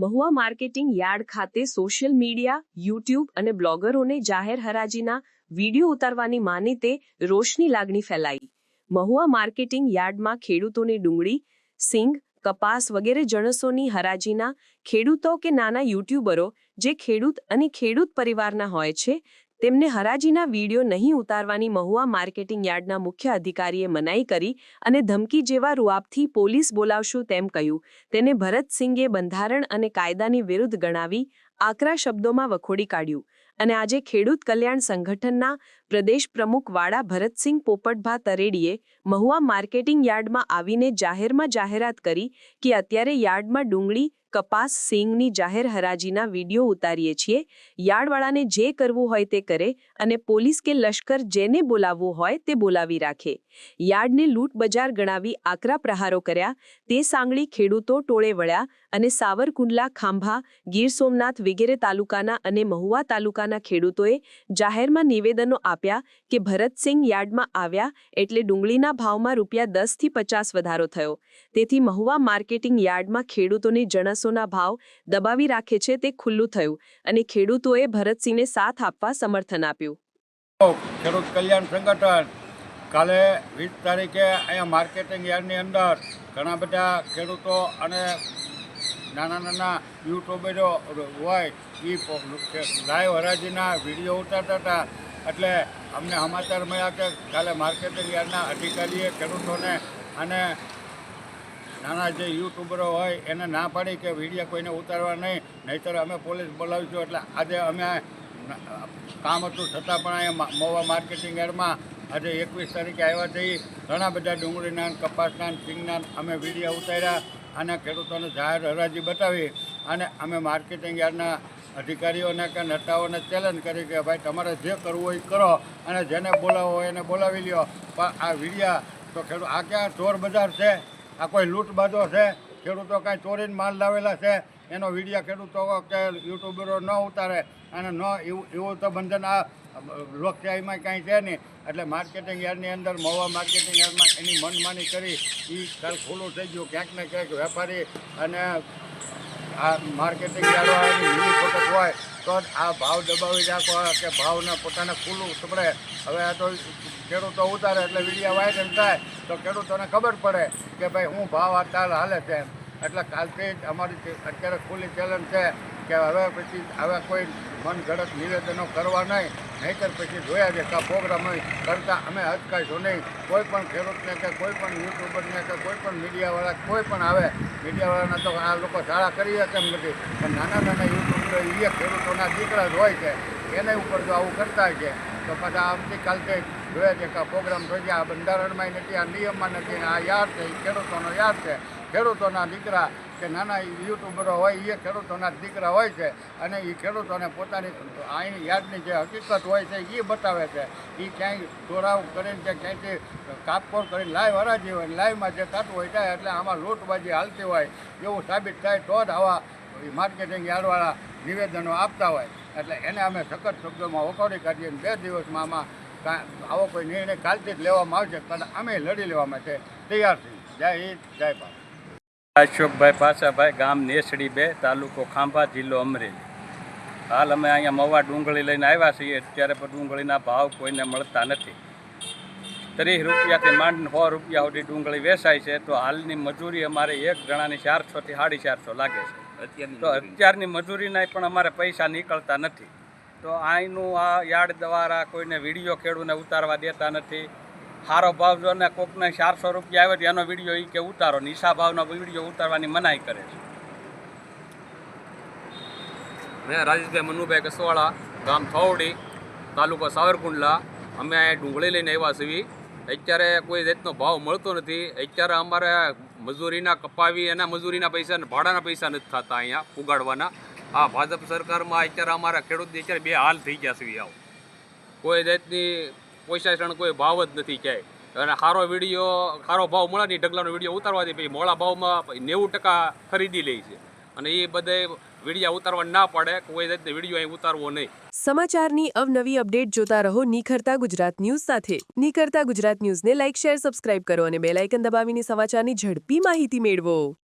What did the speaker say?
Mahuva marketing yard ખાતે social media, YouTube અને બ્લોગરોને જાહેર હરાજીના વિડીયો ઉતારવાની માનીતે રોષની લાગણી ફેલાઈ। મહુવા માર્કેટિંગ યાર્ડમાં ખેડૂતોને ડુંગળી, સિંગ, કપાસ વગેરે જણસોની હરાજીના ખેડૂતો કે નાના યુટ્યુબરો જે ખેડૂત અને ખેડૂત પરિવારના હોય છે તેમને હરાજીના વિડીયો નહીં ઉતારવાની મહુવા માર્કેટિંગ યાર્ડના મુખ્ય અધિકારીએ મનાઈ કરી અને ધમકી જેવા રૂઆબથી પોલીસ બોલાવશું તેમ કહ્યું। તેને ભરતસિંગે બંધારણ અને કાયદાની વિરુદ્ધ ગણાવી આકરા શબ્દોમાં વખોડી કાઢ્યું અને આજે ખેડૂત કલ્યાણ સંગઠનના પ્રદેશ પ્રમુખ વાડા ભરતસિંગ પોપટભા તરેડીએ મહુવા માર્કેટિંગ યાર્ડમાં આવીને જાહેરમાં જાહેરાત કરી કે અત્યારે યાર્ડમાં ડુંગળી, કપાસ, સિંગની જાહેર હરાજીના વિડીયો ઉતારીએ છીએ। યાર્ડવાળાને જે કરવું હોય તે કરે અને પોલીસ કે લશ્કર જેને બોલાવવું હોય તે બોલાવી રાખે। યાર્ડને લૂંટ બજાર ગણાવી આકરા પ્રહારો કર્યા। તે સાંગળી ખેડૂતો ટોળે વળ્યા અને સાવરકુંડલા, ખાંભા, ગીર સોમનાથ વગેરે તાલુકાના અને મહુવા તાલુકાના ખેડૂતોએ જાહેરમાં નિવેદનો આપ્યા કે ભરતસિંગ યાર્ડમાં આવ્યા એટલે ડુંગળીના ભાવમાં ₹10 થી 50 વધારો થયો। તેથી મહુવા માર્કેટિંગ યાર્ડમાં ખેડૂતોને જણસોના ભાવ દબાવી રાખે છે તે ખુલ્લું થયું અને ખેડૂતોએ ભરતસિંહને સાથ આપવા સમર્થન આપ્યું। ખેડૂત કલ્યાણ સંગઠન કાલે 20 તારીખે અહીંયા માર્કેટિંગ યાર્ડની અંદર ઘણા બધા ખેડૂતો અને નાના યુટ્યુબરો હોય એ લાઈવ હરાજીના વિડીયો ઉતારતા હતા। એટલે અમને સમાચાર મળ્યા કે કાલે માર્કેટિંગ યાર્ડના અધિકારીએ ખેડૂતોને અને નાના જે યુટ્યુબરો હોય એને ના પાડી કે વિડીયો કોઈને ઉતારવા નહીં, નહીંતર અમે પોલીસ બોલાવીશું। એટલે આજે અમે કામ હતું છતાં પણ અહીંયા મહુવા માર્કેટિંગ યાર્ડમાં આજે 21 તારીખે આવ્યા છીએ। ઘણા બધા ડુંગળીના, કપાસના, સિંગના અમે વિડીયો ઉતાર્યા અને ખેડૂતોને જાહેર હરાજી બતાવી અને અમે માર્કેટિંગ યાર્ડના અધિકારીઓને કે નેતાઓને ચેલેન્જ કરી કે ભાઈ તમારે જે કરવું હોય કરો અને જેને બોલાવવો હોય એને બોલાવી લ્યો, પણ આ વિડીયા તો ખેડૂત આ ક્યાં ચોર બજાર છે? આ કોઈ લૂંટબાજો છે? ખેડૂતો કાંઈ ચોરીને માલ લાવેલા છે એનો વિડીયો ખેડૂતો કે યુટ્યુબરો ન ઉતારે અને ન એવું તો બંધન આ લોકશાહીમાં કાંઈ છે નહીં। એટલે માર્કેટિંગ યાર્ડની અંદર મહુવા માર્કેટિંગ યાર્ડમાં એની મનમાની કરી એ કાલ ખુલ્લું થઈ ગયું। ક્યાંક ને ક્યાંક વેપારી અને આ માર્કેટિંગ યાર્ડવાળાની મિલીભગત હોય તો જ આ ભાવ દબાવી રાખો કે ભાવને પોતાને ખુલ્લું પડે। હવે આ તો ખેડૂતો ઉતારે એટલે વિડીયો વાયરલ થાય તો ખેડૂતોને ખબર પડે કે ભાઈ હું ભાવ આ તાલ હાલે છે। એટલે કાલથી જ અમારી અત્યારે ખુલ્લી ચેલેન્જ છે કે હવે કોઈ મનગઢત નિવેદનો કરવા નહીં, નહીંતર પછી જોયા છે કે આ પ્રોગ્રામ કરતાં અમે અટકાઈશું નહીં। કોઈ પણ ખેડૂતને કે કોઈ પણ યુટ્યુબરને કે કોઈ પણ મીડિયાવાળા કોઈ પણ આવે, મીડિયાવાળાના તો આ લોકો શાળા કરીએ કેમ નથી, પણ નાના યુટ્યુબર એ ખેડૂતોના દીકરા જ હોય છે, એને ઉપર જો આવું કરતા છે તો પાછા આવતીકાલથી જોઈએ છે કે આ પ્રોગ્રામ થઈ ગયા। આ બંધારણમાં નથી, આ નિયમમાં નથી, આ યાદ છે, એ ખેડૂતોનો યાદ છે। ખેડૂતોના દીકરા કે નાના યુટ્યુબરો હોય એ ખેડૂતોના દીકરા હોય છે અને એ ખેડૂતોને પોતાની અહીં યાર્ડની જે હકીકત હોય છે એ બતાવે છે। એ ક્યાંય ચોરાવ કરીને કે ક્યાંયથી કાપકોર કરીને લાઈવ હરાજી હોય, લાઈવમાં જે થતું હોય થાય એટલે આમાં લૂંટબાજી હાલતી હોય એવું સાબિત થાય તો જ આવા માર્કેટિંગ યાર્ડવાળા નિવેદનો આપતા હોય। એટલે એને અમે સખત શબ્દોમાં વખોડી કાઢીએ। 2 દિવસમાં આમાં આવો કોઈ નિર્ણય કાલથી જ લેવામાં આવશે, પણ અમે લડી લેવા માટે તૈયાર છીએ। જય હિન્દ, જય ભારત। અશોકભાઈ પાસાભાઈ, ગામ નેસડી 2, તાલુકો ખાંભા, જિલ્લો અમરેલી। હાલ અમે અહીંયા મહુવા ડુંગળી લઈને આવ્યા છીએ। અત્યારે પણ ડુંગળીના ભાવ કોઈને મળતા નથી। 30 રૂપિયાથી માંડીને 100 રૂપિયા સુધી ડુંગળી વેચાય છે। તો હાલની મજૂરી અમારે એક જણાની 400 થી 450 લાગે છે। તો અત્યારની મજૂરીના પણ અમારે પૈસા નીકળતા નથી। તો અહીંનું આ યાર્ડ દ્વારા કોઈને વિડીયો ખેડૂને ઉતારવા દેતા નથી। સારો ભાવ જો ને કોકને 400 રૂપિયા આવે તો એનો વિડીયો એ કે ઉતારો, નીચા ભાવનો વિડીયો ઉતારવાની મનાઈ કરે છે। મેં રાજેશભાઈ મનુભાઈ કસવાળા, ગામ થોવડી, તાલુકો સાવરકુંડલા। અમે અહીંયા ડુંગળી લઈને આવ્યા છીએ। અત્યારે કોઈ જાતનો ભાવ મળતો નથી। અત્યારે અમારે મજૂરીના કપાવી એના મજૂરીના પૈસા અને ભાડાના પૈસા નથી થતા અહીંયા ઉગાડવાના। આ ભાજપ સરકારમાં અત્યારે અમારા ખેડૂતની અત્યારે 2 હાલ થઈ ગયા છે। આવો કોઈ જાતની પોષાષણ કોઈ ભાવ જ નથી ક્યાંય। અને સારો વિડીયો સારો ભાવ મળે નહીં, ઢગલાનો વિડીયો ઉતારવાથી પછી મોડા ભાવમાં 90% ખરીદી લે છે અને એ બધે વિડીયો ઉતારવા ના પડે, કોઈ જાતનો વિડીયો અહીં ઉતારવો નહીં। સમાચારની અવનવી અપડેટ જોતા રહો નિખરતા ગુજરાત ન્યૂઝ સાથે। નિખરતા ગુજરાત ન્યૂઝને લાઇક, શેર, સબસ્ક્રાઇબ કરો અને બેલ આઇકન દબાવીને સમાચારની ઝડપી માહિતી મેળવો।